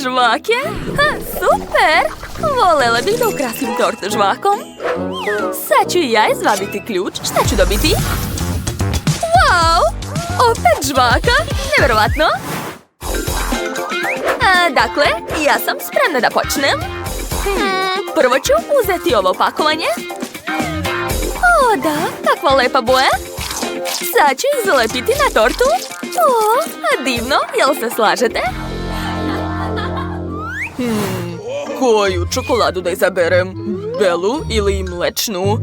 Žvake? Super! Volela bih da ukrasim tortu žvakom. Sad ću i ja izvaditi ključ. Šta ću dobiti? Wow! Opet žvaka! Nevjerovatno! Dakle, ja sam spremna da počnem. Prvo ću uzeti ovo pakovanje. O, da, kakva lepa boja. Sad ću ih zalepiti na tortu. O, divno, jel se slažete? Koju čokoladu da izaberem? Belu ili mlečnu?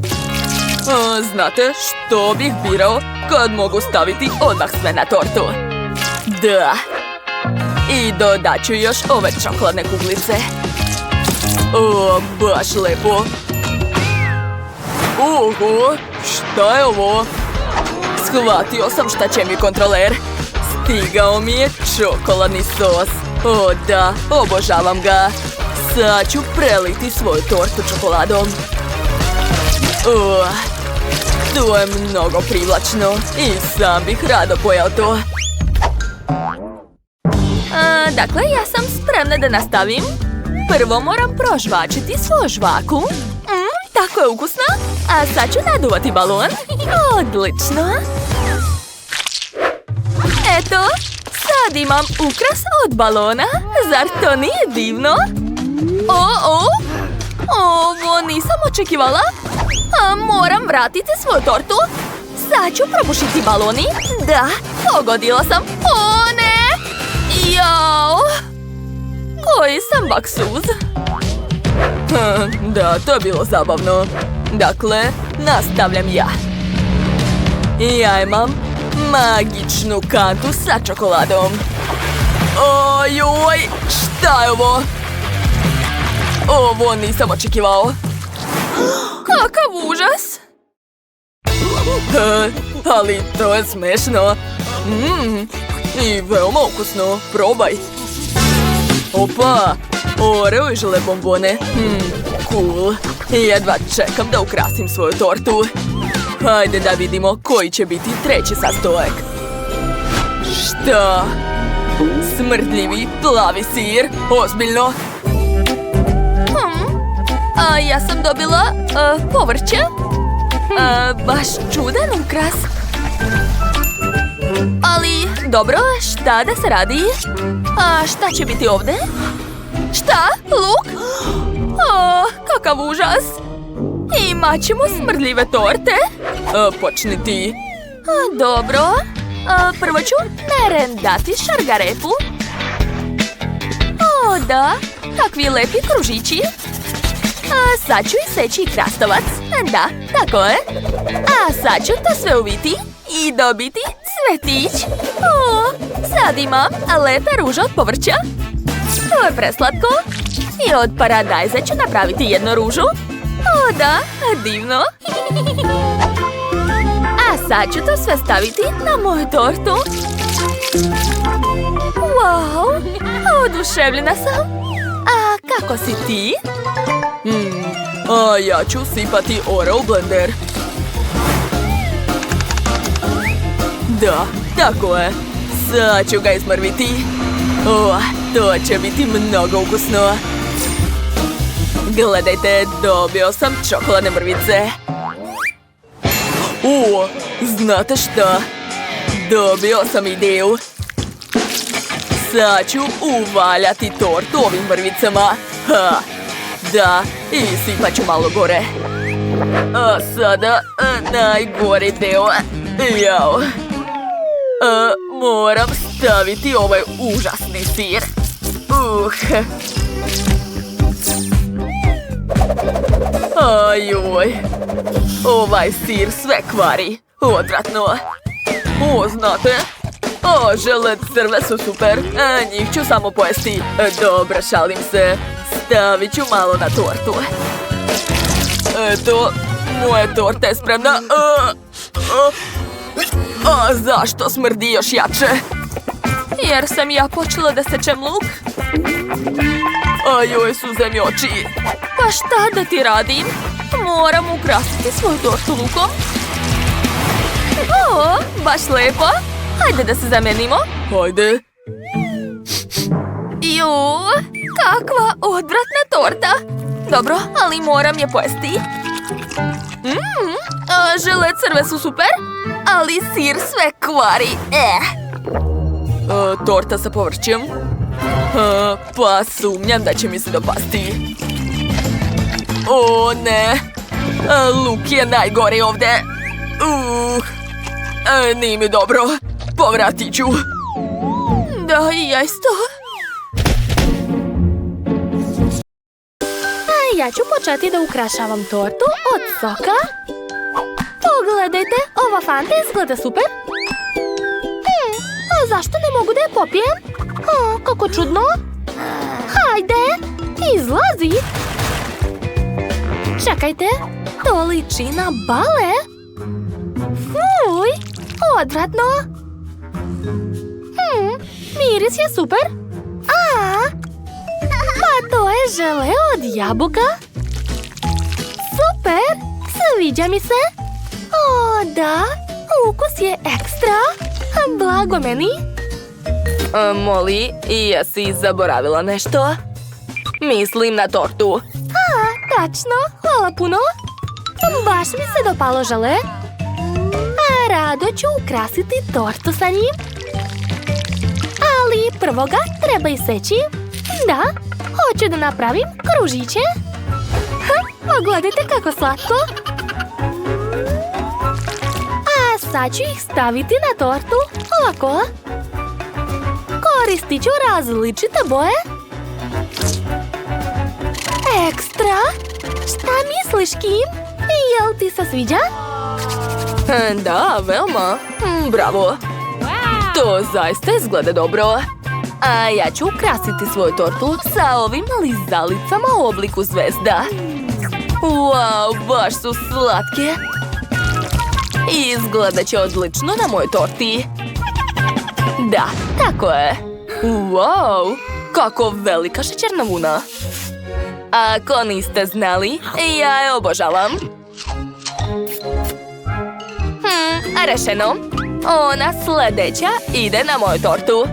Znate što bih birao kad mogu staviti odmah sve na tortu? Da! I dodat ću još ove čokoladne kuglice. O, baš lepo! Oho, šta je ovo? Shvatio sam šta će mi kontroler. Stigao mi je čokoladni sos. O da, obožavam ga. Sad ću preliti svoju tortu čokoladom. To je mnogo privlačno i sam bih rado pojao to. Dakle, ja sam spremna da nastavim. Prvo moram prožvačiti svoju žvaku. Tako je ukusno. A sad ću naduvati balon. Odlično. Eto, sad imam ukras od balona. Zar to nije divno? Ovo nisam očekivala. Moram vratiti svoju tortu. Sad ću probušiti baloni. Da, pogodila sam. O ne! Jao! Koji sam baksuz. Da, to je bilo zabavno. Dakle, nastavljam ja. Ja imam magičnu kantu sa čokoladom. Ojoj, šta je ovo? Ovo nisam očekivao. Kakav užas! Ali to je smešno. I veoma ukusno. Probaj. Opa! Oreo i žele bombone. Cool. Jedva čekam da ukrasim svoju tortu. Hajde da vidimo koji će biti treći sastojak. Šta? Smrdljivi plavi sir? Ozbiljno? Ja sam dobila povrće. Baš čudan ukras. Ali, dobro, šta da se radi? Šta će biti ovdje? Šta? Luk? Kakav užas! Imat ćemo smrdljive torte. Počni ti. Dobro. Prvo ću merendati šargarepu. O, da. Kakvi lepi kružići. Sad ću iseći krastavac. Da, tako je. A sad ću to sve uviti i dobiti cvetić. Sad imam lepe ruže od povrća. To je preslatko. I od paradajza ću napraviti jednu ružu. O, da, divno. A sad ću to sve staviti na moju tortu. Wow, oduševljena sam. A kako si ti? A ja ću sipati oreo u blender. Da, tako je. Sad ću ga izmrviti. To će biti mnogo ukusno. Gledajte, dobio sam čokoladne mrvice. Znate šta? Dobio sam ideju. Sad ću uvaljati tortu ovim mrvicama. Da, i sipat ću malo gore. A sada najgori deo. Jao. Moram staviti ovaj užasni sir. Ajoj. Ovaj sir sve kvari. Odvratno. Znate? Žele crve su super. Njih ću samo pojesti. Dobro, šalim se. Stavit ću malo na tortu. Eto, moja torta je spremna. Zašto smrdi još jače? Jer sam ja počela da sečem luk. Joj, suze mi oči. Pa šta da ti radim? Moram ukrasiti svoju tortu lukom. Baš lepo. Hajde da se zamenimo. Hajde. Ju, kakva odvratna torta. Dobro, ali moram je pojesti. Žele crve su super, ali sir sve kvari. Torta sa povrćem. Pa sumnjam da će mi se dopasti. O ne, luk je najgori ovdje. Nije mi dobro, povratit ću. Da, i ja isto. Ja ću početi da ukrašavam tortu od soka. Pogledajte, ova fanta izgleda super. A zašto ne mogu da je popijem? Kako čudno. Hajde, izlazi. Čekajte, to liči na bale. Fuj, odvratno. Miris je super. Pa to je žele od jabuka. Super, sviđa mi se. O, da, ukus je ekstra. Blago meni. Molly, jesi zaboravila nešto? Mislim na tortu. Tačno, hvala puno. Baš mi se dopalo žele. Rado ću ukrasiti tortu sa njim. Ali prvo ga treba iseći. Da, hoću da napravim kružiće. Pogledajte kako slatko. A sad ću ih staviti na tortu. Ovako. Koristit ću različite boje. Ekstra! Šta misliš, Kim? Jel ti se sviđa? Da, veoma. Bravo. To zaista izgleda dobro. A ja ću ukrasiti svoju tortu sa ovim lizalicama u obliku zvezda. Wow, baš su slatke. Izgleda će odlično na mojoj torti. Da, tako je. Wow, kako velika šećerna vuna. Ako niste znali, ja je obožavam. Rešeno. Ona sljedeća ide na moju tortu.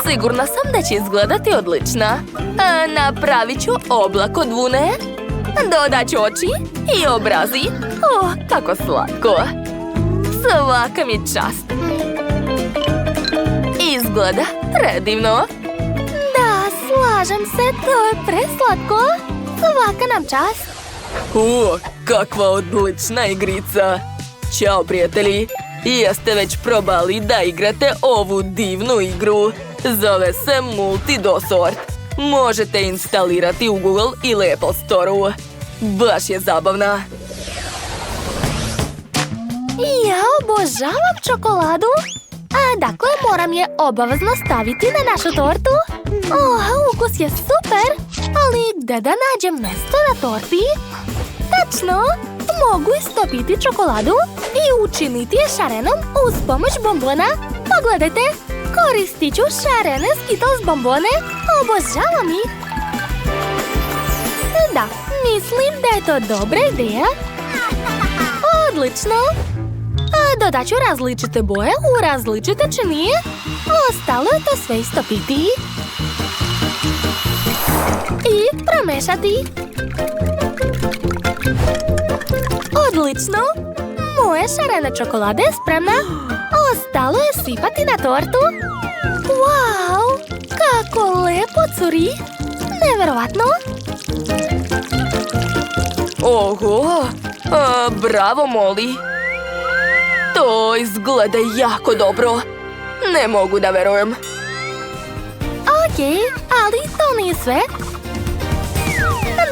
Sigurna sam da će izgledati odlična. Napravit ću oblak od vune. Dodat ću oči i obrazi. Kako slatko. Svaka mi čast. Izgleda predivno. Da, slažem se, to je preslatko. Svaka nam čast. Kakva odlična igrica. Ćao, prijatelji. Jeste već probali da igrate ovu divnu igru? Zove se Multidosort. Možete instalirati u Google ili Apple Store-u. Baš je zabavna. Ja obožavam čokoladu. Dakle, moram je obavezno staviti na našu tortu. Ukus je super. Ali gde da nađem mesto na torti? Tačno, mogu istopiti čokoladu i učiniti je šarenom uz pomoć bombona. Pogledajte, koristit ću šarene Skittles bombone. Obožavam ih. Da, mislim da je to dobra ideja. Odlično. Dodat ću različite boje u različite činije. Ostalo je to sve istopiti. I promešati. Odlično. Moja šarena čokolada je spremna. Ostalo je sipati na tortu. Wow, kako lepo curi. Neverovatno. Oho, bravo, Molly. To izgleda jako dobro. Ne mogu da verujem. Okej, ali to nije sve.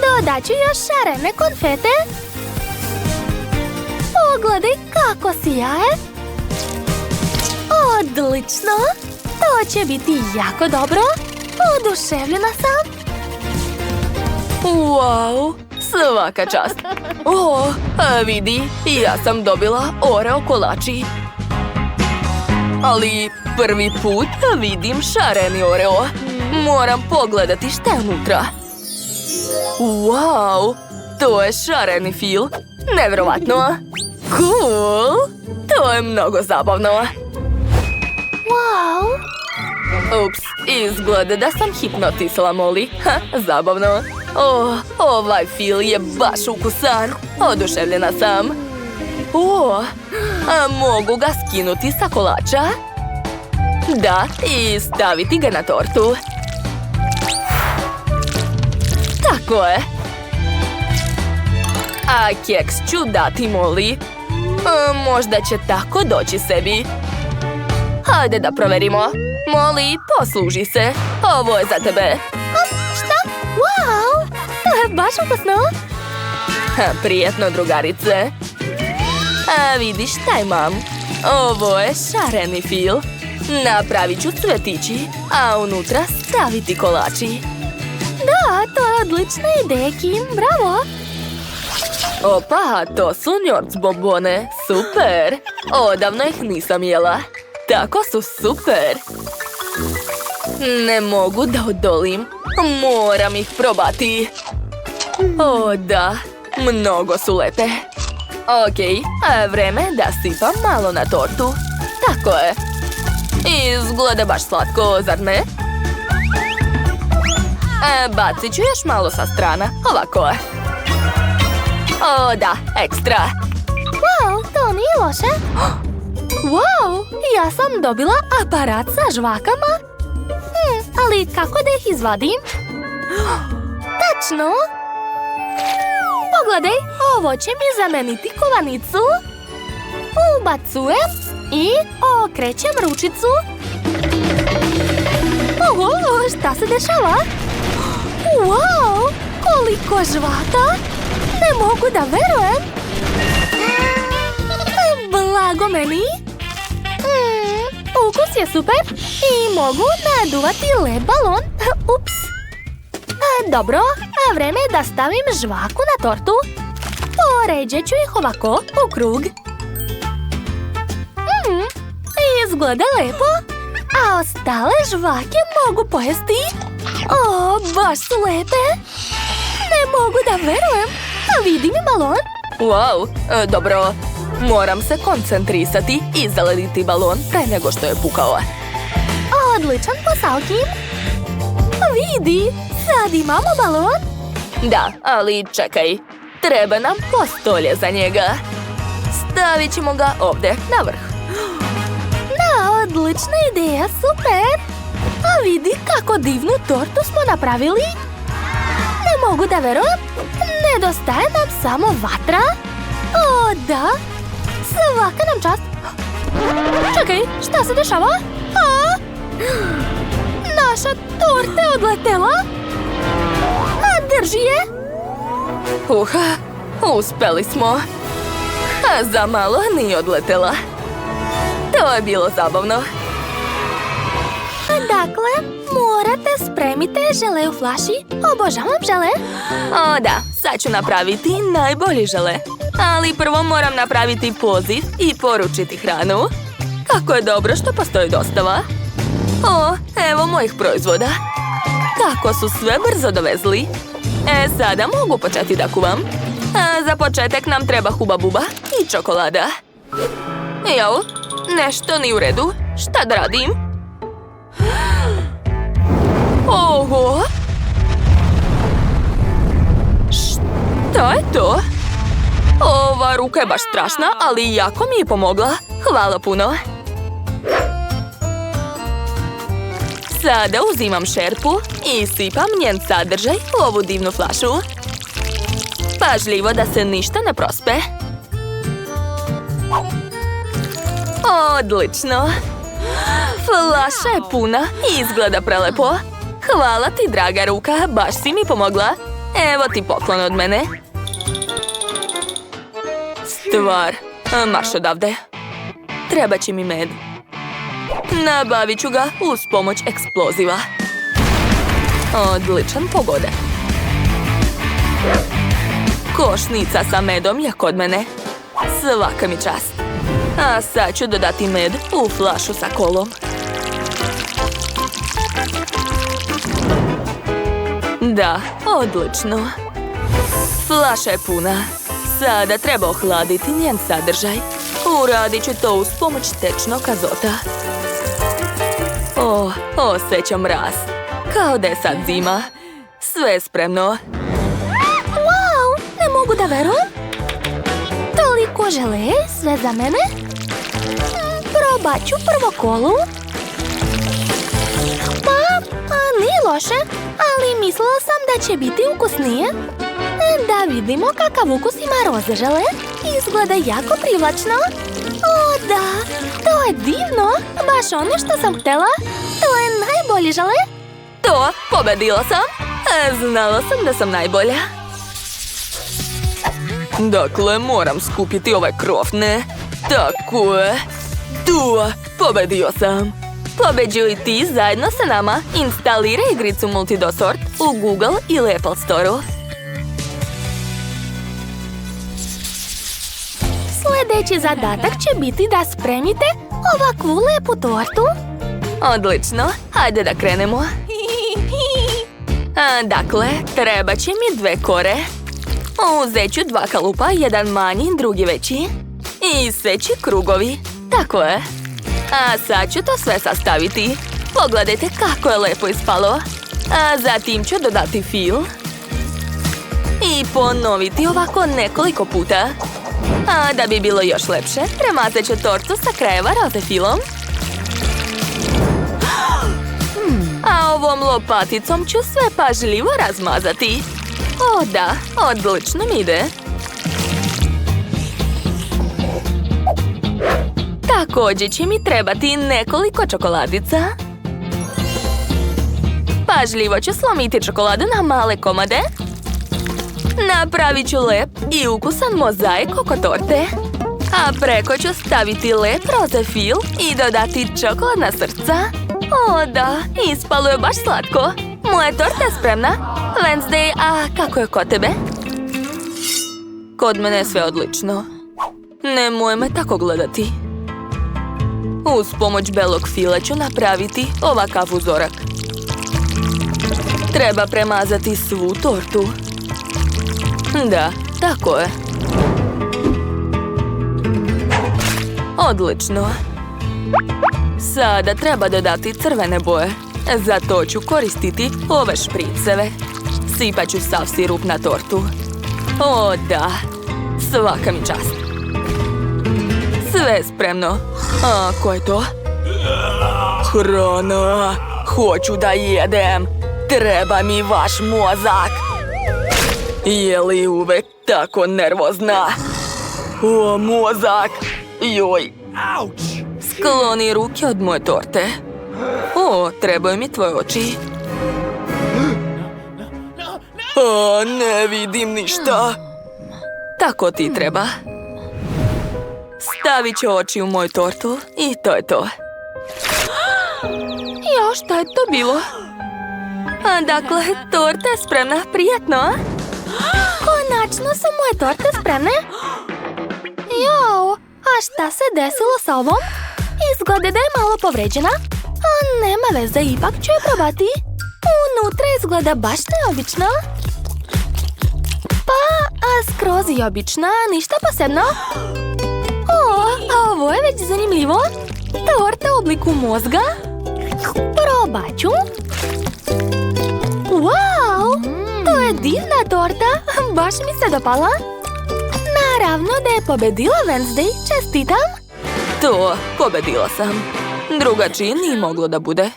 Dodat ću još šarene konfete. Pogledaj kako sijaje. Odlično. To će biti jako dobro. Oduševljena sam. Wow, svaka čast. Vidi, ja sam dobila Oreo kolači. Ali prvi put vidim šareni Oreo. Moram pogledati šta je unutra. Wow, to je šareni fil. Nevjerovatno. Cool. To je mnogo zabavno. Wow. Ups, Izgleda da sam hipnotisala Molly. Ha, zabavno. Ovaj fil je baš ukusan. Oduševljena sam. Mogu ga skinuti sa kolača? Da, i staviti ga na tortu. Tako je. A keks ću dati Molly. Možda će tako doći sebi. Hajde da proverimo. Molly, posluži se. Ovo je za tebe. Šta? Wow! To je baš ukusno. Prijetno, drugarice. A vidiš šta imam? Ovo je šareni fil. Napravit ću cvetići, a unutra staviti kolači. Da, to je odlična ideja, Kim. Bravo! Opa, to su njorc bombone. Super! Odavno ih nisam jela. Tako su super! Ne mogu da odolim. Moram ih probati. O, da. Mnogo su lepe. Okej, vreme da sipam malo na tortu. Tako je. Izgleda baš slatko, zar ne? Bacit ću još malo sa strana. Ovako je. O, da, ekstra. Wow, to nije loše. Wow, ja sam dobila aparat sa žvakama. Ali kako da ih izvadim? Tačno. Pogledaj, ovo će mi zameniti kovanicu. Ubacujem i okrećem ručicu. Oho, šta se dešava? Wow, koliko žvaka! Ne mogu da verujem. Blago meni. Ukus je super i mogu naduvati led balon. Ups. Dobro, vreme je da stavim žvaku na tortu. Poređat ću ih ovako u krug. Izgleda lepo. A ostale žvake mogu pojesti. O, baš su lepe. Ne mogu da verujem. Vidi mi balon. Wow, dobro. Moram se koncentrisati i zalediti balon pre nego što je pukao. Odličan posao, Kim. Vidi, sad imamo balon. Da, ali čekaj. Treba nam postolje za njega. Stavit ćemo ga ovdje, na vrh. Da, odlična ideja, super. A vidi kako divnu tortu smo napravili. Ne mogu da verujem. Nedostaje nam samo vatra. O, da. Svaka nam čast. Čekaj, šta se dešava? Naša torta je odletela. Drži je. Uspeli smo. Za malo nije odletela. To je bilo zabavno. Dakle, morate spremite žele u flaši. Obožavam žele. O da, sad ću napraviti najbolji žele. Ali prvo moram napraviti poziv i poručiti hranu. Kako je dobro što postoji dostava. O, evo mojih proizvoda. Kako su sve brzo dovezli. Sada mogu početi da kuvam. Za početak nam treba Huba Buba i čokolada. Jao, nešto nije u redu. Šta da radim? Oho! Šta je to? Ova ruka je baš strašna, ali jako mi je pomogla. Hvala puno. Sada uzimam šerpu i sipam njen sadržaj u ovu divnu flašu. Pažljivo da se ništa ne prospe. Odlično! Flaša je puna i izgleda prelepo. Hvala ti, draga ruka, baš si mi pomogla. Evo ti poklon od mene. Stvar, marš odavde. Treba će mi med. Nabavit ću ga uz pomoć eksploziva. Odličan pogodak. Košnica sa medom je kod mene. Svaka mi čast. A sad ću dodati med u flašu sa kolom. Da, odlično. Flaša je puna. Sada treba ohladiti njen sadržaj. Uradit ću to uz pomoć tečnog azota. Osjećam mraz. Kao da je sad zima. Sve je spremno. Wow, ne mogu da verujem. Toliko žele, sve za mene. Probat ću prvo kolu. Pa, nije loše, ali mislila sam da će biti ukusnije. Da vidimo kakav ukus ima roze žele. Izgleda jako privlačno. O da, to je divno. Baš ono što sam htjela. To je najbolje žele. To, pobedila sam. Znala sam da sam najbolja. Dakle, moram skupiti ovaj krofne. Tako je. Tu, pobedio sam. Pobeđuj ti zajedno sa nama. Instaliraj igricu Multidosort u Google ili Apple Store-u. Sljedeći zadatak će biti da spremite ovakvu lepu tortu. Odlično, hajde da krenemo. Dakle, treba će mi 2 kore. Uzet ću 2 kalupa, jedan manji, drugi veći. I seći krugovi. Tako je. A sad ću to sve sastaviti. Pogledajte kako je lepo ispalo. A zatim ću dodati fil. I ponoviti ovako nekoliko puta. A da bi bilo još lepše, premazat ću tortu sa krajeva roze filom. A ovom lopaticom ću sve pažljivo razmazati. O da, odlično mi ide. Također će mi trebati nekoliko čokoladica. Pažljivo ću slomiti čokoladu na male komade. Napravit ću lep i ukusan mozaik oko torte. A preko ću staviti lep roze fil i dodati čokoladna srca. O da, ispalo je baš slatko. Moja torta je spremna. Wednesday, a kako je kod tebe? Kod mene je sve odlično. Nemoj me tako gledati. Uz pomoć belog fila ću napraviti ovakav uzorak. Treba premazati svu tortu. Da, tako je. Odlično. Sada treba dodati crvene boje. Za to ću koristiti ove špriceve. Sipat ću sav sirup na tortu. O da, svaka mi čast. Sve je spremno. A ko je to? Hrana. Hoću da jedem. Treba mi vaš mozak. Je li uvek tako nervozna? O, mozak. Joj. Skloni ruke od moje torte. O, trebaju mi tvoje oči. O, ne vidim ništa. Tako ti treba. Stavit ću oči u moju tortu i to je to. Jo, šta je to bilo? Dakle, torta je spremna. Prijatno, a? Konačno su moje torte spremne. Jo, a šta se desilo sa ovom? Izgleda da je malo povređena. A nema veze, ipak ću je probati. Unutra izgleda baš neobično. Pa, skroz i obična, ništa posebno. O, a ovo je već zanimljivo. Torta u obliku mozga. Probat ću. Wow, to je divna torta. Baš mi se dopala. Naravno da je pobedila Wednesday. Čestitam. To, pobedila sam. Drugačije nije moglo da bude.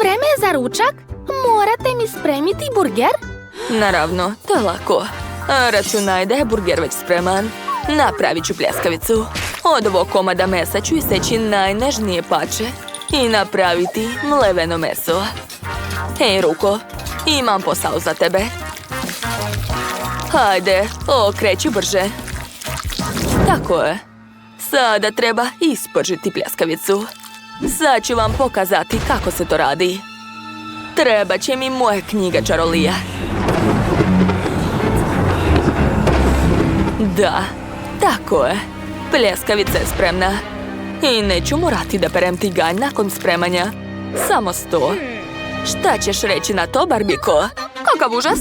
Vreme je za ručak. Morate mi spremiti burger. Naravno, to je lako. Računaj da je burger već spreman. Napravit ću pljeskavicu. Od ovog komada mesa ću iseći najnežnije pače i napraviti mleveno meso. Hej, Ruko, imam posao za tebe. Hajde, okreći brže. Tako je. Sada treba ispržiti pljeskavicu. Sad ću vam pokazati kako se to radi. Treba će mi moja knjiga čarolija. Da, tako je. Pljeskavica je spremna. I neću morati da perem tiganj nakon spremanja. Samo 100. Šta ćeš reći na to, Barbiko? Kakav užas?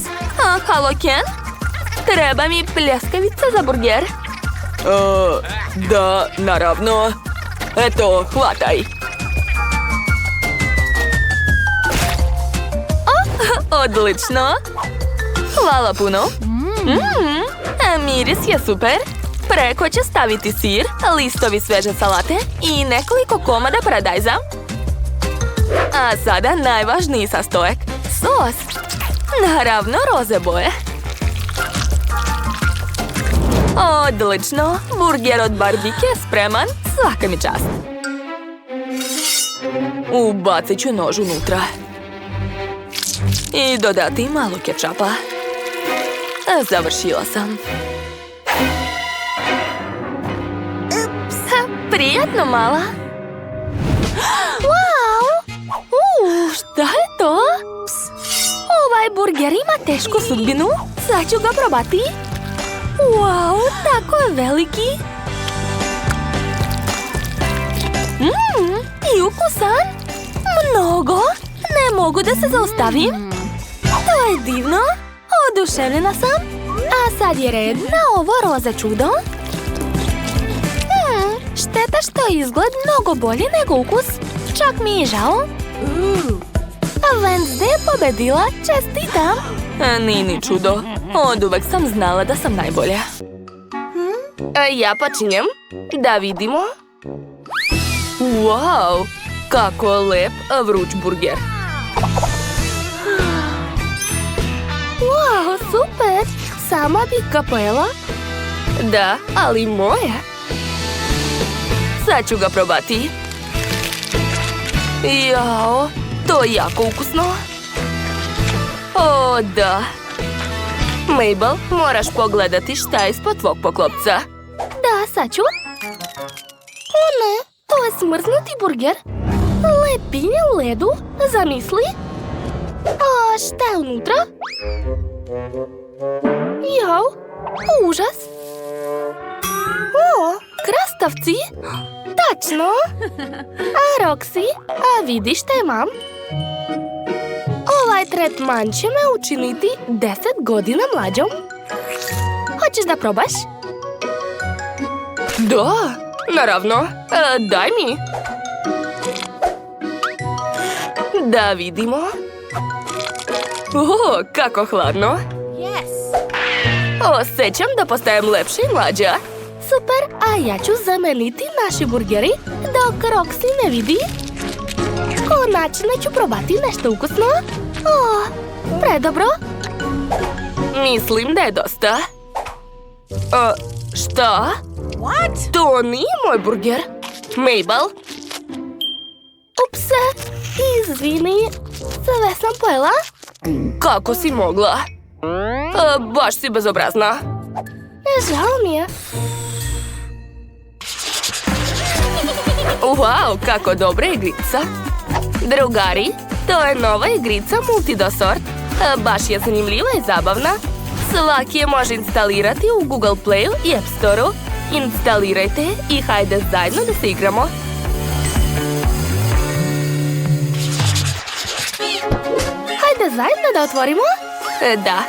Halo, Ken? Treba mi pljeskavica za burger. Da, naravno. Eto, hvataj. Odlično. Hvala puno. Miris je super. Preko će staviti sir, listovi sveže salate i nekoliko komada paradajza. A sada najvažniji sastojak. Sos. Naravno, roze boje. Odlično. Burger od barbike je spreman. Svaka mi čast. Ubacit ću nož unutra. I dodati malo kečapa. Završila sam. Prijatno, mala. Wow! Šta je to? Ovaj burger ima tešku sudbinu. Sad ću ga probati. Wow, tako je veliki. I ukusan. Mnogo. Ne mogu da se zaustavim. To je divno. Oduševljena sam. A sad je red na ovo roze čudo. Šteta što je izgled mnogo bolji nego ukus. Čak mi je žao. Wednesday je pobedila. Čestitam. Nije ni čudo. Oduvek sam znala da sam najbolja. Ja počinjem. Da vidimo. Wow! Kako lep vruć burger. Wow, super. Sama bih ga pojela. Da, ali moje. Sad ću ga probati. Jao, to je jako ukusno. O, da. Mabel, moraš pogledati šta je ispod tvog poklopca. Da, sad ću. O ne, to je smrznuti burger. Lepinje u ledu, zamisli. A šta je unutra? Jao, užas. O, krastavci. Tačno. A Roxy, a vidiš šta imam? Ovaj tretman će me učiniti 10 godina mlađom. Hoćeš da probaš? Da, naravno. Daj mi. Da vidimo. O, kako hladno. Osjećam da postajem lepša i mlađa. Super, a ja ću zameniti naši burgeri dok Roxy ne vidi. Konačno ću probati nešto ukusno. O, predobro. Mislim da je dosta. Šta? What? To nije moj burger. Mabel? Ups, izvini, sve sam pojela. Kako si mogla? Baš si bezobrazna. Žao mi je. Wow, kako dobra igrica. Drugari, to je nova igrica Multidosort. Baš je zanimljiva i zabavna. Svaki je može instalirati u Google Playu i App Storeu. Instalirajte i hajde zajedno da se igramo. Hajde zajedno da otvorimo. Da.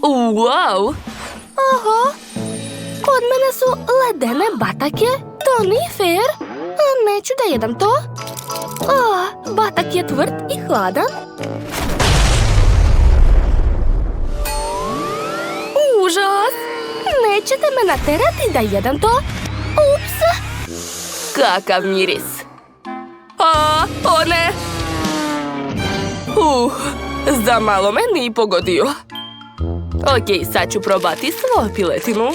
Wow! Oho, kod mene su ledene batake. To nije fair. Neću da jedam to. Batak je tvrd i hladan. Užas! Nećete me naterati da jedem to? Ups! Kakav miris. O ne! Za malo me nije pogodio. Okej, sad ću probati svoju piletinu.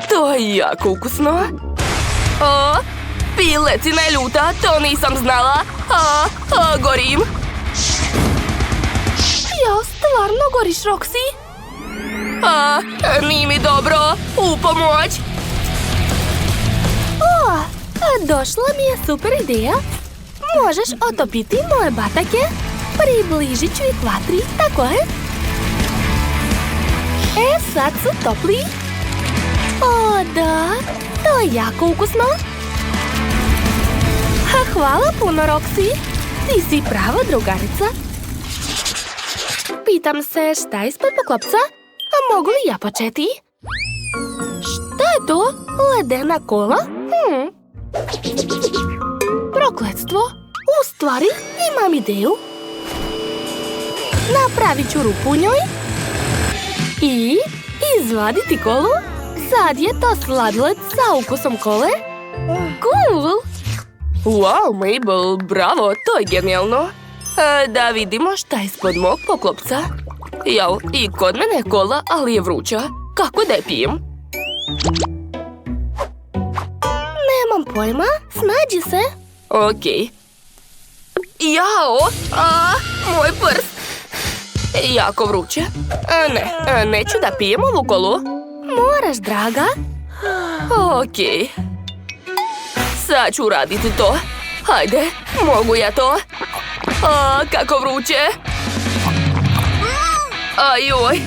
To je jako ukusno. Piletina je ljuta, to nisam znala. Gorim. Ja, stvarno goriš, Roxy? Nije mi dobro. U pomoć. Došla mi je super ideja. Možeš otopiti moje batake. Približit ću ih vatri, tako je. Sad su topli. O, da, to je jako ukusno. Hvala puno, Roxy. Ti si prava drugarica. Pitam se šta je ispod poklopca, a mogu li ja početi? je to? Ledena kola? Prokletstvo. U stvari, imam ideju. Napravit ću rupu u njoj. I izvaditi kolu. Sad je to sladoled sa ukusom kole. Cool! Wow, Mabel, bravo, to je genijalno. Da vidimo šta je ispod mog poklopca. Jao, i kod mene je kola, ali je vruća. Kako da je pijem? Nemam pojma, snađi se. Okej. Jao, moj prst. Jako vruće. Neću da pijem ovu kolu. Moraš, draga. Okej. Sad ću uraditi to. Hajde, mogu ja to. Kako vruće. Ajoj.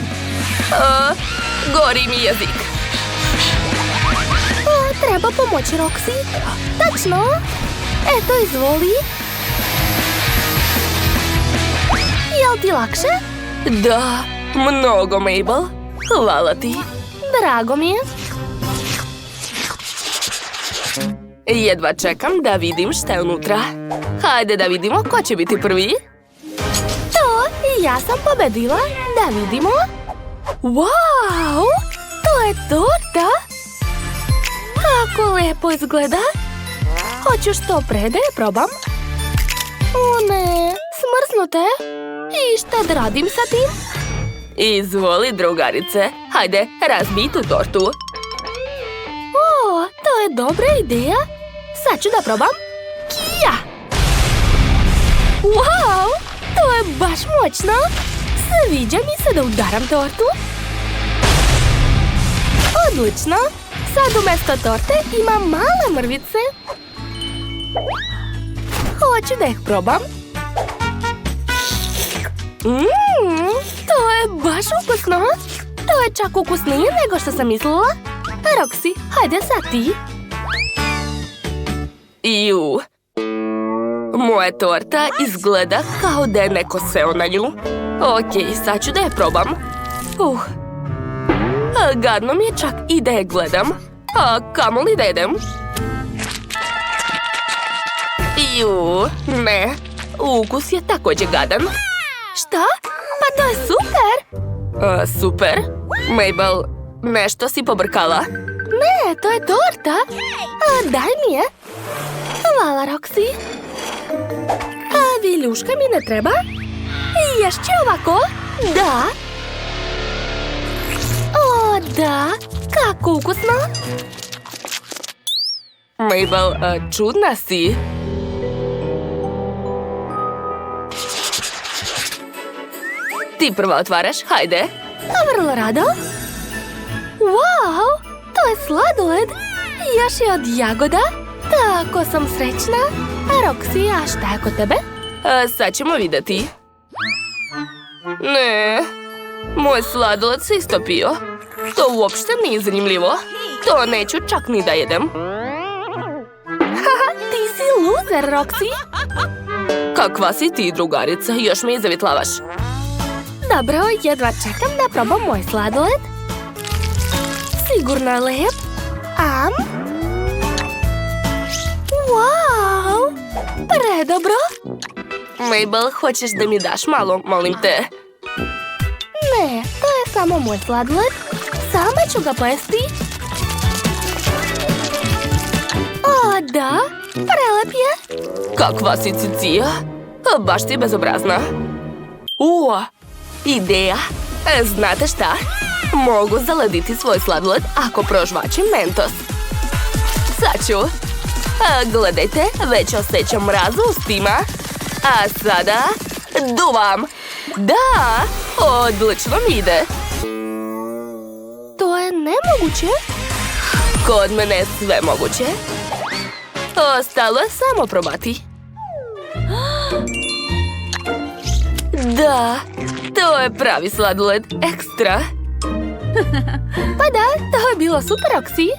Gori mi jezik. Treba pomoći, Roxy. Tačno. Eto, izvoli. Jel ti lakše? Da, mnogo, Mabel. Hvala ti. Drago mi je. Jedva čekam da vidim šta je unutra. Hajde da vidimo ko će biti prvi. To, ja sam pobedila. Da vidimo. Wow, to je torta. Kako lepo izgleda. Hoću što pre da je probam. O ne, smrznute. I šta da radim sa tim? Izvoli, drugarice. Hajde, razbij tu tortu. O, to je dobra ideja. Sad ću da probam. Kija! Wow, to je baš moćno. Sviđa mi se da udaram tortu. Odlično. Sad umjesto torte imam male mrvice. Hoću da ih probam. To je baš ukusno. To je čak ukusnije nego što sam mislila. Roxy, hajde sad ti. Ju. Moja torta izgleda kao da je neko seo na nju. Okej, sad ću da je probam. Gadno mi je čak i da je gledam. Kamo li da jedem? Ju, ne. Ukus je također gadan. Šta? Pa to je super! Super? Mabel, nešto si pobrkala? Ne, to je torta. Daj mi je. Hvala, Roxy. Viljuška mi ne treba? Ješće ovako? Da. O, da. Kako ukusno. Mabel, čudna si. Ti prvo otvaraš, hajde. Vrlo rado. Wow, to je sladoled. Još je od jagoda. Tako sam srećna. Roxy, a šta je kod tebe? Sad ćemo vidjeti. Ne, moj sladoled se istopio. To uopšte nije zanimljivo. To neću čak ni da jedem. Ti si loser, Roxy. Kakva si ti, drugarica? Još mi zavitlavaš. Dobro, jedva čekam da probam moj sladoled. Sigurno je lep. Wow, predobro. Mabel, hoćeš da mi daš malo, molim te? Ne, to je samo moj sladoled. Sama ću ga pojesti. O, da, prelep je. Kakva si cicija? Baš ti bezobrazna. Ideja. Znate šta? Mogu zalediti svoj sladoled ako prožvačim Mentos. Sad ću. Gledajte, već osjećam mraz u ustima. A sada duvam. Da, odlično mi ide. To je nemoguće. Kod mene je sve moguće. Ostalo je samo probati. Da, to je pravi sladoled, ekstra. Pa da, to je bilo super, Roxy.